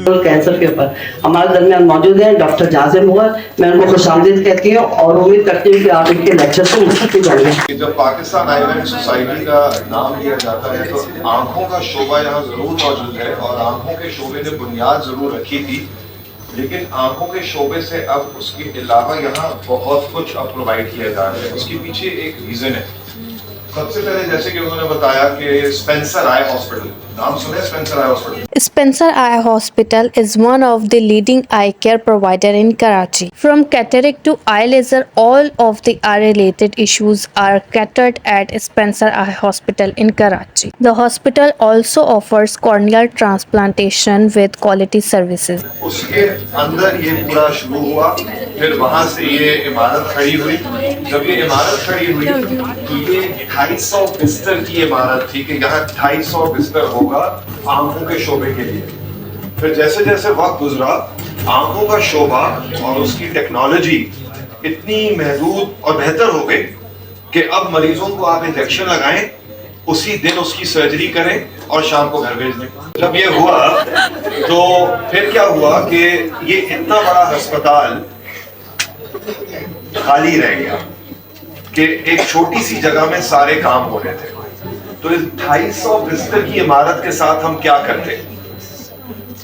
Cancer के ऊपर हमारे दरमियान मौजूद हैं डॉक्टर जाजिम मुगल। मैं उनको खुशामदीद कहती हूँ और उम्मीद करती हूँ कि आप इनके लेक्चर से मुस्तफीद होंगे। जब पाकिस्तान आयुर्वेदिक सोसाइटी का नाम लिया जाता है तो आंखों का शोबा यहाँ जरूर मौजूद है और आंखों के शोबे ने बुनियाद जरूर रखी थी, लेकिन आंखों के शोबे से अब उसके अलावा यहाँ बहुत कुछ अब प्रोवाइड किया जा रहा है। उसके पीछे एक रीजन है। सबसे पहले जैसे कि उन्होंने बताया कि स्पेंसर आई हॉस्पिटल, नाम सुने Spencer eye hospital? Spencer Eye Hospital is one of the leading eye care provider in Karachi. From cataract to eye laser, all of the eye-related issues are catered at Spencer Eye Hospital in Karachi. The hospital also offers corneal transplantation with quality services. उसके अंदर ये पूरा शुरू हुआ, फिर वहां से ये इमारत खड़ी हुई। जब ये इमारत खड़ी हुई तो ये 250 बिस्तर की इमारत थी कि यहाँ 250 बिस्तर होगा आंखों के शोबे के लिए। फिर जैसे जैसे वक्त गुजरा आंखों का शोबा और उसकी टेक्नोलॉजी इतनी महदूद और बेहतर हो गई कि अब मरीजों को आप इंजेक्शन लगाएं, उसी दिन उसकी सर्जरी करें और शाम को घर भेज दें। जब ये हुआ तो फिर क्या हुआ कि ये इतना बड़ा अस्पताल खाली रह गया कि एक छोटी सी जगह में सारे काम हो रहे थे। तो इस 250 बिस्तर की इमारत के साथ हम क्या करते?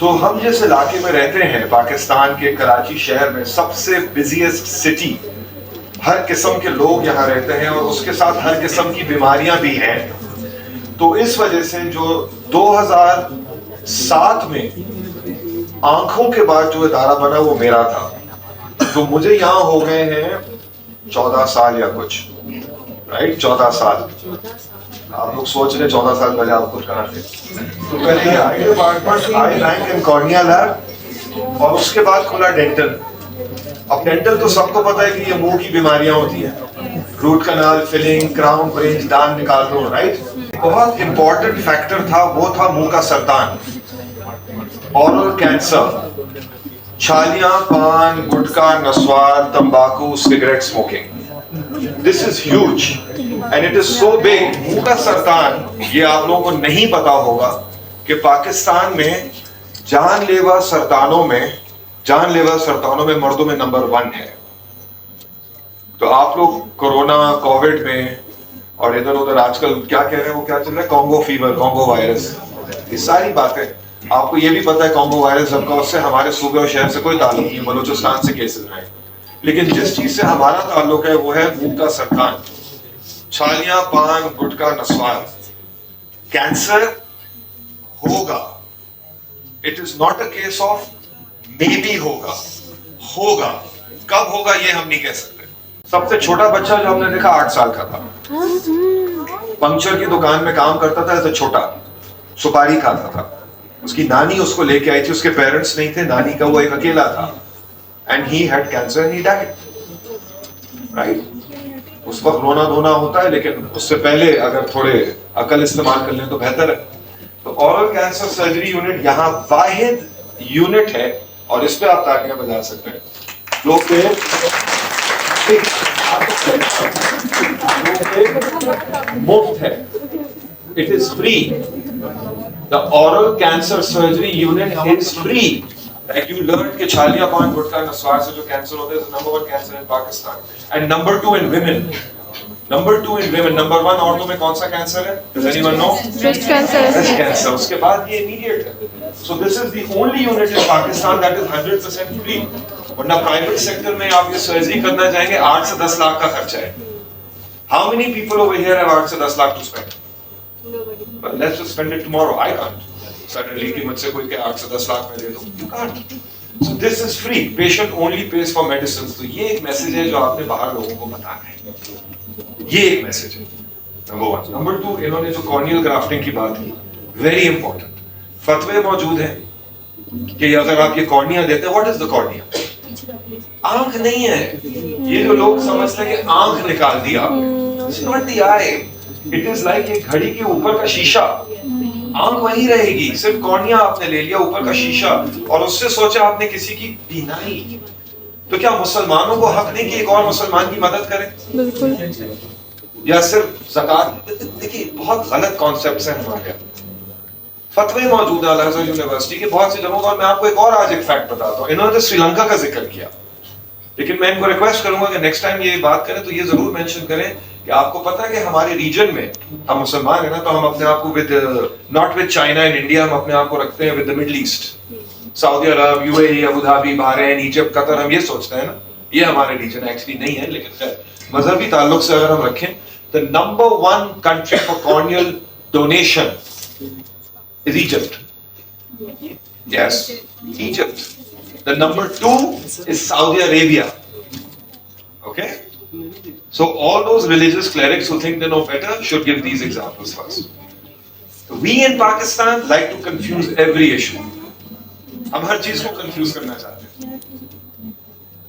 तो हम जिस इलाके में रहते हैं पाकिस्तान के कराची शहर में, सबसे बिजिएस्ट सिटी, हर किस्म के लोग यहाँ रहते हैं और उसके साथ हर किस्म की बीमारियां भी हैं। तो इस वजह से जो 2007 में आंखों के बाद जो इदारा बना वो मेरा था। तो मुझे यहाँ हो गए हैं 14 साल या कुछ, राइट? 14 साल। आप लोग सोच रहे 14 साल पहले आप कुछ कहाँ थे? तो पहले eye department, eye rank in cornea lab और उसके बाद खुला डेंटल। अब डेंटल तो सबको पता है कि ये मुंह की बीमारियां होती हैं, root canal, filling, crown bridge, दांत निकाल दो, राइट? बहुत इंपॉर्टेंट फैक्टर था, वो था मुंह का सरतान, ओरल कैंसर, छालियां, पान, गुटखा, नस्वार, तंबाकू, cigarette smoking. This is huge and it is so big. मुंह का सरतान, ये आप लोगों को नहीं पता होगा कि पाकिस्तान में जानलेवा सरतानों में मर्दों में नंबर 1 है। तो आप लोग कोरोना, कोविड में और इधर उधर आजकल क्या कह रहे हैं, वो क्या चल रहा है, कॉन्गो फीवर, कॉन्गो वायरस, ये सारी बातें आपको ये भी पता है। कॉन्गो वायरस सबका, उससे हमारे सूबे और शहर से कोई ताल्लुक नहीं, बलूचिस्तान से केसेस हैं। लेकिन जिस चीज से हमारा ताल्लुक है वो है मुंह का सरतान, छालियां, पान, गुटखा, नस्वार। कैंसर होगा, it is not a case of may be होगा। कब होगा ये हम नहीं कह सकते। सबसे छोटा बच्चा जो हमने देखा 8 साल का था, पंक्चर की दुकान में काम करता था, ऐसा छोटा, सुपारी खाता था। उसकी नानी उसको लेके आई थी, उसके पेरेंट्स नहीं थे, नानी का वो एक अकेला था, and he had cancer and he died, right? उस वक्त रोना धोना होता है, लेकिन उससे पहले अगर थोड़े अकल इस्तेमाल कर लें तो बेहतर है। तो ओरल कैंसर सर्जरी यूनिट यहाँ वाहिद यूनिट है और इस पे आप तालियां बजा सकते हैं। लोग मुफ्त है, it is free. The oral cancer surgery unit is free. Like you learned कि छालिया, पान, गुटखा, नस्वार से जो कैंसर होता है, number 1 cancer in Pakistan and number 2 in women. Number 1 औरतों में कौन सा कैंसर है? Does anyone know? Breast cancer. Breast cancer। उसके बाद ये immediate है। So this is the only unit in Pakistan that is 100% free। वरना प्राइवेट सेक्टर में आप ये सर्जरी करना चाहेंगे, 8 से 10 लाख का खर्चा है। How many people over here have 8 से 10 lakh to spend? But let's just spend it tomorrow. I can't suddenly कि मुझसे कोई के 8 से 10 लाख में दे दो, you can't। So this is free। Patient only pays for medicines। तो ये एक मैसेज है जो आपने बाहर लोगों को बताना है। ये एक मैसेज है, नंबर 1। नंबर 2, इन्होंने जो कॉर्नियल ग्राफ्टिंग की बात की, वेरी इंपॉर्टेंट। फतवे मौजूद हैं कि अगर आप ये कॉर्निया देते हैं, व्हाट इज द कॉर्निया? आंख नहीं है। ये जो लोग समझते हैं कि आंख निकाल दिया, it's not the I, it is like एक घड़ी के ऊपर का शीशा। आंख वही रहेगी, सिर्फ कॉर्निया आपने ले लिया, ऊपर का शीशा, और उससे सोचा आपने किसी की बीनाई। तो क्या मुसलमानों को हक नहीं कि एक और मुसलमान की मदद करें? बिल्कुल। या सिर्फ ज़कात? देखिए बहुत गलत कॉन्सेप्ट्स हैं हमारे। फतवे मौजूद है अल-अज़हर यूनिवर्सिटी के बहुत सी जगहों पर। मैं आपको एक और आज एक फैक्ट बताता हूँ। इन्होंने तो श्रीलंका का जिक्र किया, लेकिन मैं इनको रिक्वेस्ट करूंगा कि नेक्स्ट टाइम ये बात करें तो ये जरूर मेंशन करें कि आपको पता है कि हमारे रीजन में, हम मुसलमान है ना, तो हम अपने आप को with not with China and India, हम अपने आप को रखते हैं with the middle east, Saudi Arab, UAE, Abu Dhabi, Bahrain, Egypt, Qatar, हम ये सोचते हैं ना, ये हमारे रीजन एक्चुअली नहीं है। लेकिन खैर मजहबी ताल्लुक से अगर हम रखें, the number 1 country for corneal donation is Egypt. Yes, Egypt. The number 2 is Saudi Arabia. Okay? So all those religious clerics who think they know better should give these examples first. So we in Pakistan like to confuse every issue. हम हर चीज को confuse करना चाहते हैं.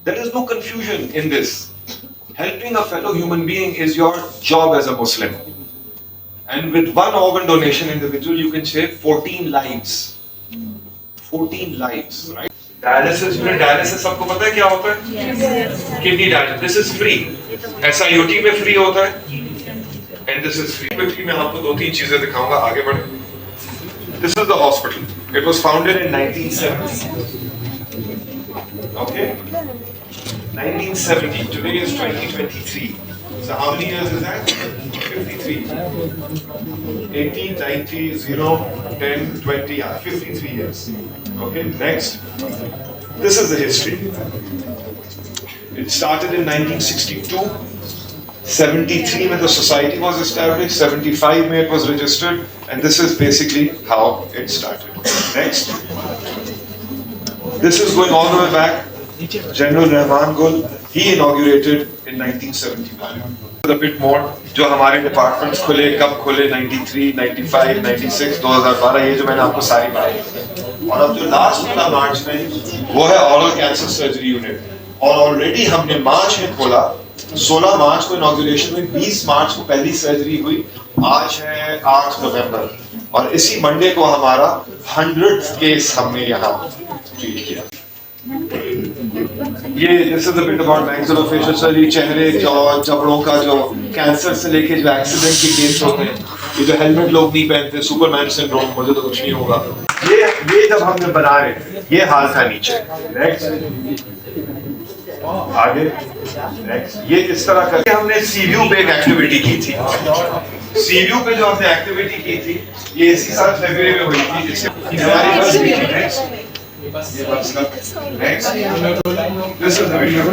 There is no confusion in this. Helping a fellow human being is your job as a Muslim. And with one organ donation individual, you can save 14 lives. 14 lives, right? Dialysis unit, dialysis सबको पता है क्या होता है? Kidney dialysis, this is free. SIOT में free होता है and this is free. Quickly मैं आपको 2-3 चीजें दिखाऊंगा, आगे बढ़े। This is the hospital. It was founded in 1970। Okay, 1970। Today is 2023। So how many years is that? 53. 18, 90, 0, 10, 20, 53 years. Okay, next. This is the history. It started in 1962. 73 when the society was established. 75 when it was registered. And this is basically how it started. Next. This is going all the way back. General Rahman Gul, he inaugurated in 1971. A bit more, जो हमारे departments खुले, कब खुले, 93, 95, 96, 2012, ये जो मैंने आपको सारी बताई। और अब जो लास्ट खुला मार्च में, वो है ऑरल कैंसर सर्जरी यूनिट। और ऑलरेडी हमने मार्च में खोला, 16 मार्च को इनॉग्रेशन में, 20 मार्च को पहली सर्जरी हुई, आज है 8 नवंबर, और इसी मंडे को हमारा 100th केस हमने यहाँ ट्रीट किया। ये this is a bit about maxillofacial surgery, चेहरे, जॉ, जबड़ों का जो कैंसर से लेके जो एक्सीडेंट के केस होते हैं, ये जो हेलमेट लोग नहीं पहनते, सुपरमैन सिंड्रोम, मुझे तो कुछ नहीं होगा, ये जब हमने बना रहे, ये हाल था नीचे। नेक्स्ट, आगे, नेक्स्ट, ये इस तरह करके हमने सीव्यू पे एक एक्टिविटी की थी। सीव्यू पे जो हमने एक्टिविटी की थी, ये इसी साल फरवरी में हुई थी, जिससे हमारी बस भी थी। Next, next, this is the video.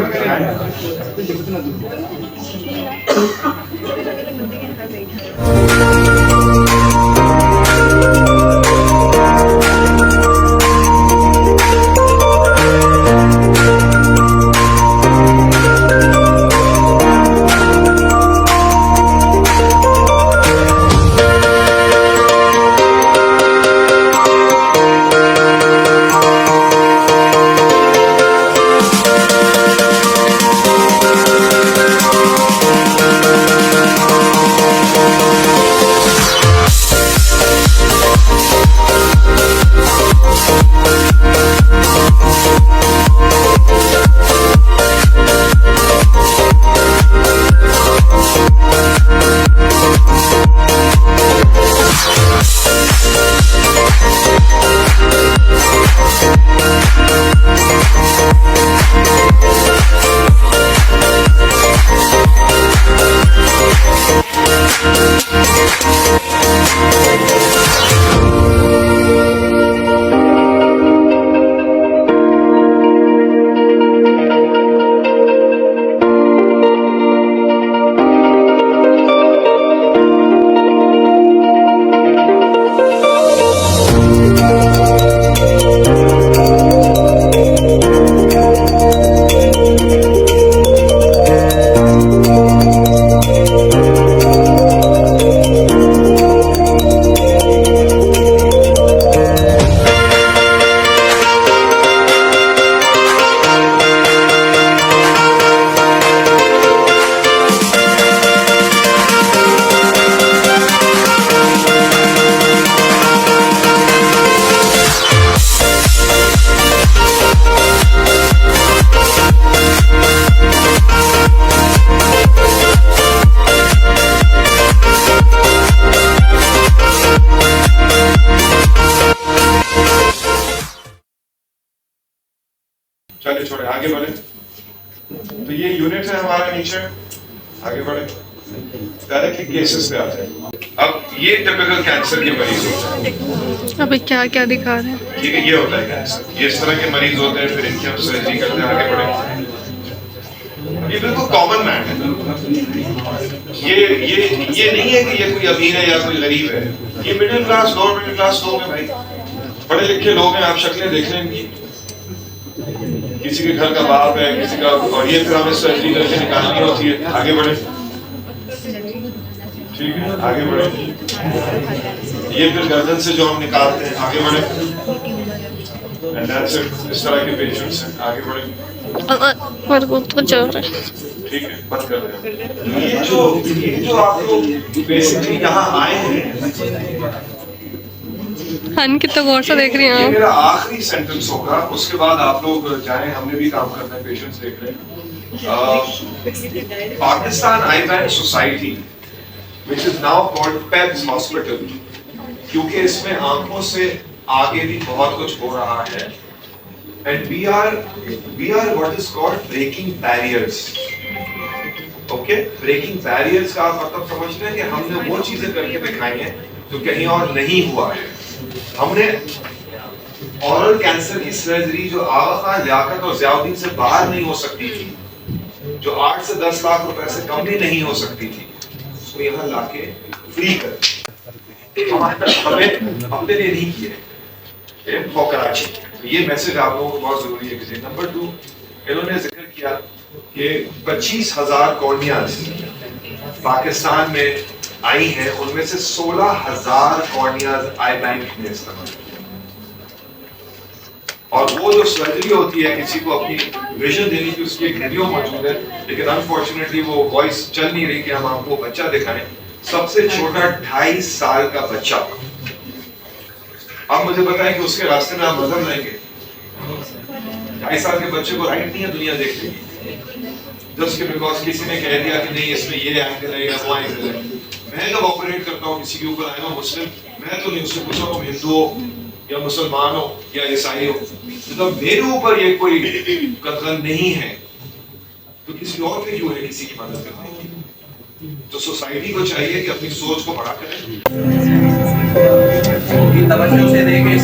पहले छोड़े, आगे बढ़े। तो ये यूनिट है हमारा नीचे, आगे बढ़े, डायरेक्टली केसेस पे आते हैं। अब ये टिपिकल कैंसर के मरीज होते हैं। अभी क्या क्या दिखा रहे हैं? ठीक है, ये होता है कैंसर, ये इस तरह के मरीज होते हैं, फिर इनकी हम सर्जरी करते हैं, आगे बढ़े। ये बिल्कुल कॉमन मैन है, ये नहीं है कि ये कोई अमीर है या कोई गरीब है, ये middle class lower middle class लोग हैं भाई, पढ़े लिखे लोग हैं। आप शक्लें देख लें इनकी, किसी के घर का बाप है, किसी का, और ये फिर हमें सर्जरी करके निकालनी होती है, आगे बढ़े। ठीक है, आगे बढ़े। ये फिर गर्दन से जो हम निकालते हैं, आगे बढ़े। And that's it, इस तरह के पेशेंट्स हैं, आगे बढ़े। तो चल रहा है। ठीक है, बंद कर रहे हैं। ये जो आप लोग बेसिकली यहाँ आए हैं, हन कितना गौर से देख रही ये हैं मेरा आखिरी सेंटेंस होगा, उसके बाद आप लोग जाएं, हमने भी काम करना है, पेशेंट्स देख रहे हैं। Pakistan eye bank society which is now called PEBS Hospital, क्योंकि इसमें आंखों से आगे भी बहुत कुछ हो रहा है, and we are what is called breaking barriers. Okay, breaking barriers का मतलब समझते हैं कि हमने वो चीजें करके दिखाई हैं जो कहीं और नहीं हुआ है। हमने ओरल कैंसर की सर्जरी जो आगा खान, लियाकत और ज़ियाउद्दीन से बाहर नहीं हो सकती थी, जो 8 से 10 लाख रुपए से कम भी नहीं हो सकती थी, उसको यहाँ लाके फ्री कर हमें अपने लिए नहीं किए फॉर कराची। ये मैसेज आप लोगों को बहुत जरूरी है कि नंबर 2, इन्होंने जिक्र किया कि 25,000 कॉर्नियाज पाकिस्तान में आई हैं, उनमें से 16,000 कॉर्नियाज आई बैंक ने इस्तेमाल किया। और वो जो सर्जरी होती है किसी को अपनी विजन देने की, उसकी एक वीडियो मौजूद है, लेकिन अनफॉर्चुनेटली वो वॉइस चल नहीं रही कि हम आपको बच्चा दिखाएं। सबसे छोटा 2.5 साल का बच्चा, अब मुझे बताएं कि उसके रास्ते में आप नजर लाएंगे? 2.5 साल के बच्चे को राइट नहीं है दुनिया देखने की, जस्ट बिकॉज किसी ने कह दिया कि नहीं इसमें ये एंगल है या वो एंगल है। मैं जब ऑपरेट करता हूँ किसी के ऊपर, आई एम मुस्लिम, मैं तो नहीं उससे पूछा तुम हिंदू हो या मुसलमान हो या ईसाई हो, तो मेरे ऊपर ये कोई कंसर्न नहीं है, तो किसी और पे क्यों है किसी की मदद करने की? तो सोसाइटी को चाहिए कि अपनी सोच को बड़ा करें। तवज्जो से देखें,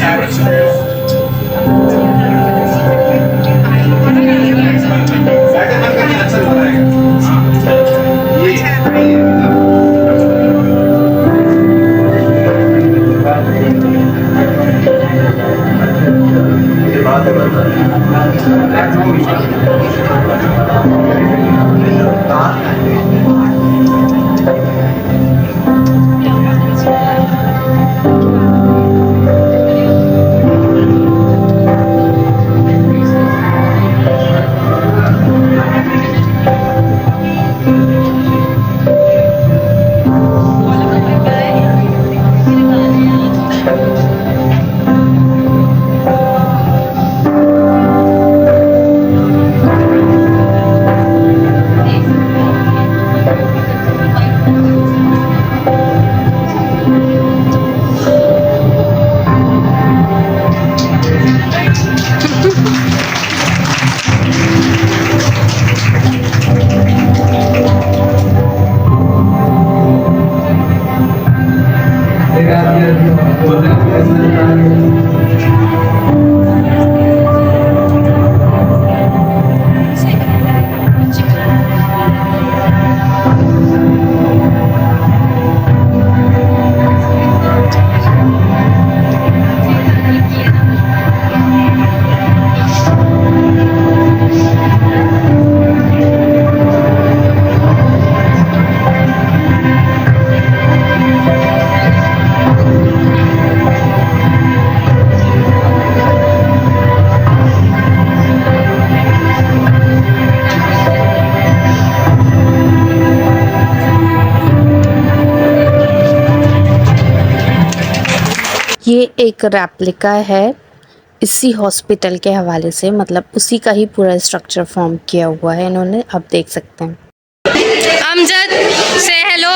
ये एक रेप्लिका है इसी हॉस्पिटल के हवाले से, मतलब उसी का ही पूरा स्ट्रक्चर फॉर्म किया हुआ है इन्होंने, आप देख सकते हैं। अमजद से हेलो।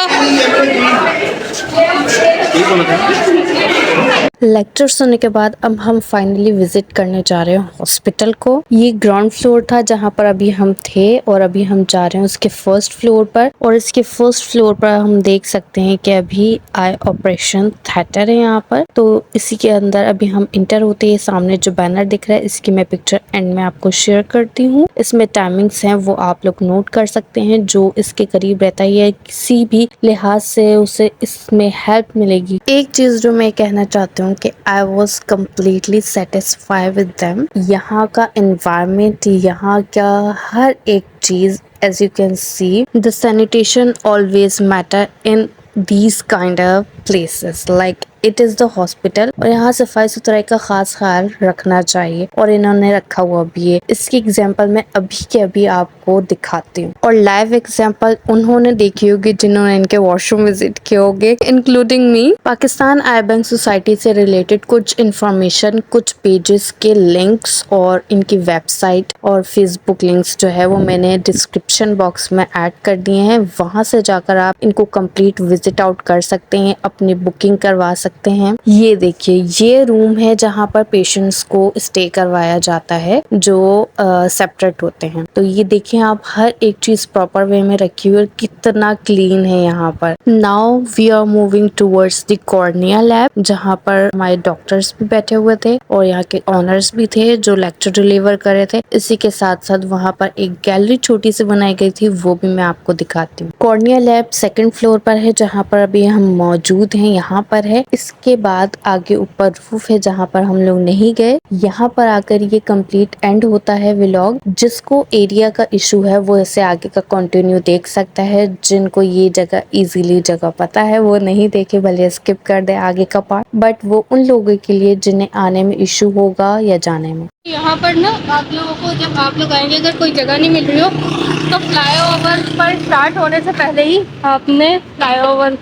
लेक्चर सुनने के बाद अब हम फाइनली विजिट करने जा रहे हैं हॉस्पिटल को। ये ग्राउंड फ्लोर था जहाँ पर अभी हम थे और अभी हम जा रहे हैं उसके फर्स्ट फ्लोर पर। और इसके फर्स्ट फ्लोर पर हम देख सकते हैं कि अभी आई ऑपरेशन थिएटर है यहाँ पर। तो इसी के अंदर अभी हम इंटर होते हैं। सामने जो बैनर दिख रहा है इसकी मैं पिक्चर एंड में आपको शेयर करती हूँ। इसमें टाइमिंग्स हैं वो आप लोग नोट कर सकते हैं। जो इसके करीब रहता है किसी भी लिहाज से उसे इसमें हेल्प मिलेगी। एक चीज जो मैं कहना चाहती हूँ कि I was completely satisfied with them. यहाँ का एनवायरमेंट, यहाँ का हर एक चीज, as you can see, the sanitation always matter in these kind of places, like it is the hospital। और यहाँ सफाई सुथराई का खास ख्याल रखना चाहिए और इन्होंने रखा हुआ भी है। इसकी एग्जांपल मैं अभी के अभी आपको दिखाती हूँ और लाइव एग्जांपल उन्होंने देखी होगी जिन्होंने इनके वॉशरूम विजिट किए होंगे, including me. Pakistan eye bank society से रिलेटेड कुछ इंफॉर्मेशन, कुछ पेजेस के लिंक्स और इनकी वेबसाइट और फेसबुक लिंक्स जो है वो मैंने डिस्क्रिप्शन बॉक्स में ऐड कर दिए हैं। वहां से जाकर आप इनको कंप्लीट विजिट आउट कर सकते हैं, अपनी बुकिंग करवा सकते हैं। ये देखिए, ये रूम है जहाँ पर पेशेंट्स को स्टे करवाया जाता है जो सेपरेट होते हैं। तो ये देखिए आप, हर एक चीज प्रॉपर वे में रखी हुई है, कितना क्लीन है यहाँ पर। Now we are moving towards the cornea lab, जहाँ पर हमारे डॉक्टर्स भी बैठे हुए थे और यहाँ के ऑनर्स भी थे जो लेक्चर डिलीवर कर रहे थे। इसी के साथ साथ वहाँ पर एक गैलरी छोटी सी बनाई गई थी, वो भी मैं आपको दिखाती हूँ। कॉर्निया लैब सेकंड फ्लोर पर है जहाँ पर अभी हम मौजूद हैं, यहाँ पर है। इसके बाद आगे ऊपर रूफ है जहाँ पर हम लोग नहीं गए। यहाँ पर आकर ये कंप्लीट एंड होता है व्लॉग। जिसको एरिया का इशू है वो इसे आगे का कंटिन्यू देख सकता है। जिनको ये जगह इजीली जगह पता है वो नहीं देखे, भले स्किप कर दे आगे का पार्ट। बट वो उन लोगों के लिए जिन्हें आने में इशू होगा या जाने में। यहाँ पर ना आप लोगों को जब आप लोग आएंगे, अगर कोई जगह नहीं मिल रही हो तो फ्लाईओवर पर स्टार्ट होने से पहले ही आपने, फ्लाईओवर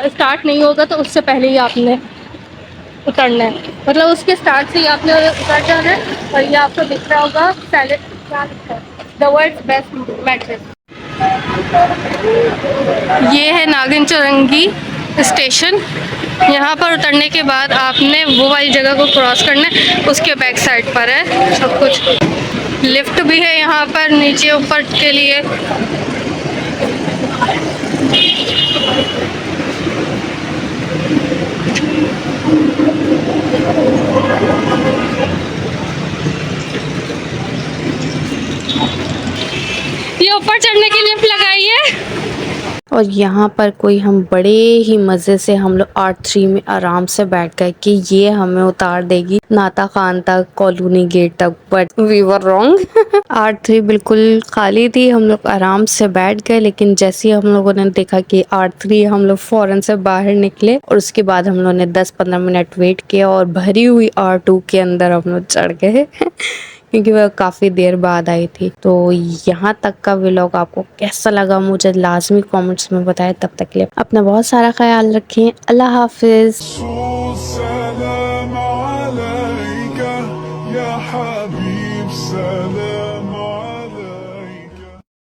स्टार्ट नहीं होगा तो उससे पहले ही आपने उतरना है, मतलब उसके स्टार्ट से ही आपने उतर जाना है। और ये आपको दिख रहा होगा द वर्ल्ड्स बेस्ट मैट्रेस। ये है नागिन चौरंगी स्टेशन। यहाँ पर उतरने के बाद आपने वो वाली जगह को क्रॉस करना है, उसके बैक साइड पर है सब कुछ। लिफ्ट भी है यहाँ पर नीचे ऊपर के लिए। ये ऊपर चढ़ने की लिफ्ट लगाई है। और यहाँ पर कोई हम बड़े ही मज़े से हम लोग R3 में आराम से बैठ गए कि ये हमें उतार देगी नाता खान तक, कॉलोनी गेट तक। But we were wrong. R3 बिल्कुल खाली थी, हम लोग आराम से बैठ गए। लेकिन जैसे ही हम लोगों ने देखा कि R3, हम लोग फौरन से बाहर निकले और उसके बाद हम लोगों ने 10-15 मिनट वेट किया और भरी हुई R2 के अंदर हम लोग चढ़ गए। क्योंकि वह काफ़ी देर बाद आई थी। तो यहाँ तक का व्लॉग आपको कैसा लगा मुझे लाजमी कमेंट्स में बताएं। तब तक के लिए अपना बहुत सारा ख्याल रखें। अल्लाह हाफिज़।